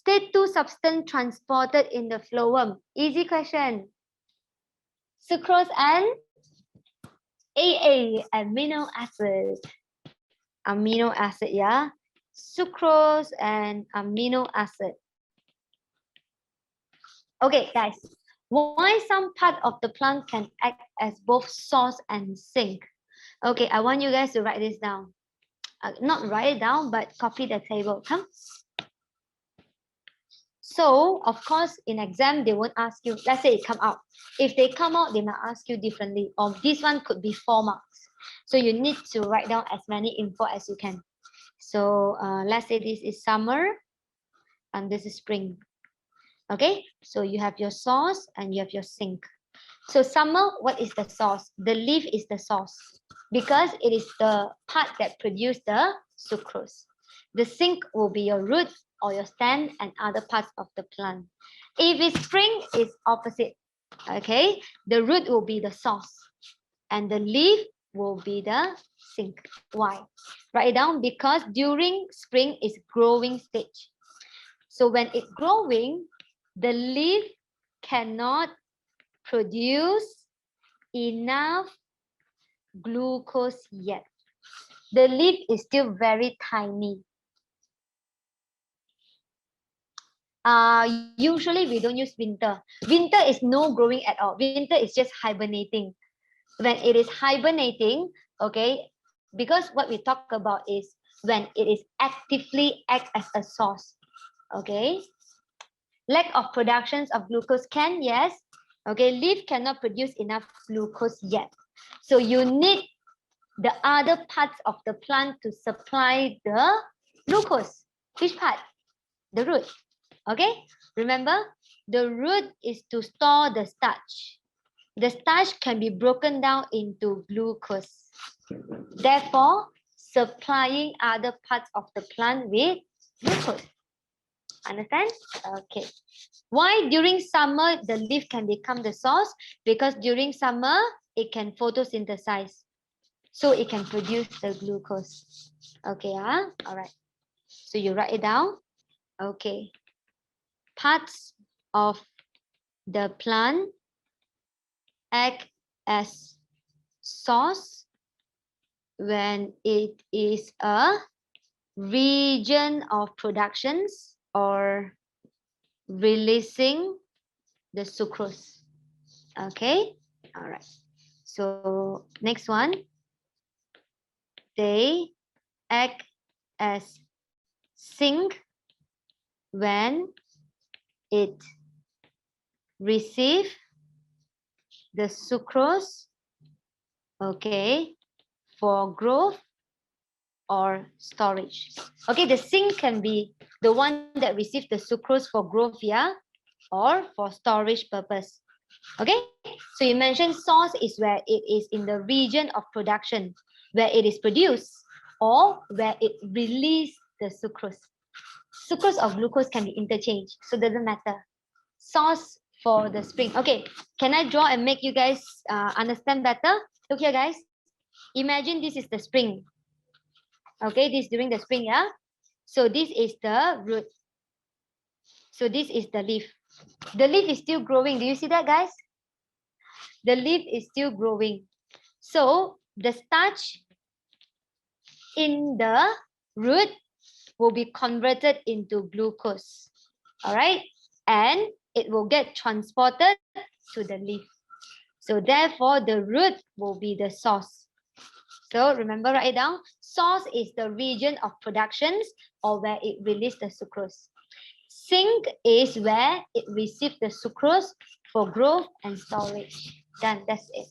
State 2 substance transported in the phloem. Easy question. Sucrose and AA, amino acid. Amino acid, yeah. Sucrose and amino acid. Okay, guys. Why some part of the plant can act as both source and sink? Okay, I want you guys to write this down. Not write it down, but copy the table. Come. So, of course, in exam, they won't ask you, let's say it come out. If they come out, they might ask you differently. Or this one could be 4 marks. So you need to write down as many info as you can. So let's say this is summer and this is spring. Okay, so you have your source and you have your sink. So summer, what is the source? The leaf is the source because it is the part that produces the sucrose. The sink will be your root or your stem and other parts of the plant. If it's spring, it's opposite. Okay, the root will be the source and the leaf will be the sink. Why? Write it down because during spring is growing stage. So when it's growing, the leaf cannot produce enough glucose yet. The leaf is still very tiny. Usually we don't use winter. Winter is no growing at all. Winter is just hibernating. When it is hibernating, okay, because what we talk about is when it is actively act as a source. Okay, lack of productions of glucose can, yes. Okay, leaf cannot produce enough glucose yet. So you need the other parts of the plant to supply the glucose. Which part? The root. Okay, remember the root is to store the starch. The starch can be broken down into glucose. Therefore, supplying other parts of the plant with glucose. Understand? Okay. Why during summer the leaf can become the source? Because during summer it can photosynthesize. So it can produce the glucose. Okay, all right. So you write it down. Okay. Parts of the plant act as source when it is a region of productions or releasing the sucrose. Okay, all right. So next one, they act as sink when it receive the sucrose, okay, for growth or storage. Okay, the sink can be the one that receives the sucrose for growth, yeah, or for storage purpose. Okay, so you mentioned source is where it is in the region of production, where it is produced or where it releases the sucrose. Sucrose or glucose can be interchanged, so it doesn't matter. Source for the spring. Okay, can I draw and make you guys understand better? Look here, guys. Imagine this is the spring. Okay, this during the spring, yeah? So this is the root. So this is the leaf. The leaf is still growing. Do you see that, guys? The leaf is still growing. So the starch in the root will be converted into glucose. All right? And it will get transported to the leaf. So therefore, the root will be the source. So remember, write it down. Source is the region of productions or where it releases the sucrose. Sink is where it receives the sucrose for growth and storage. Done. That's it.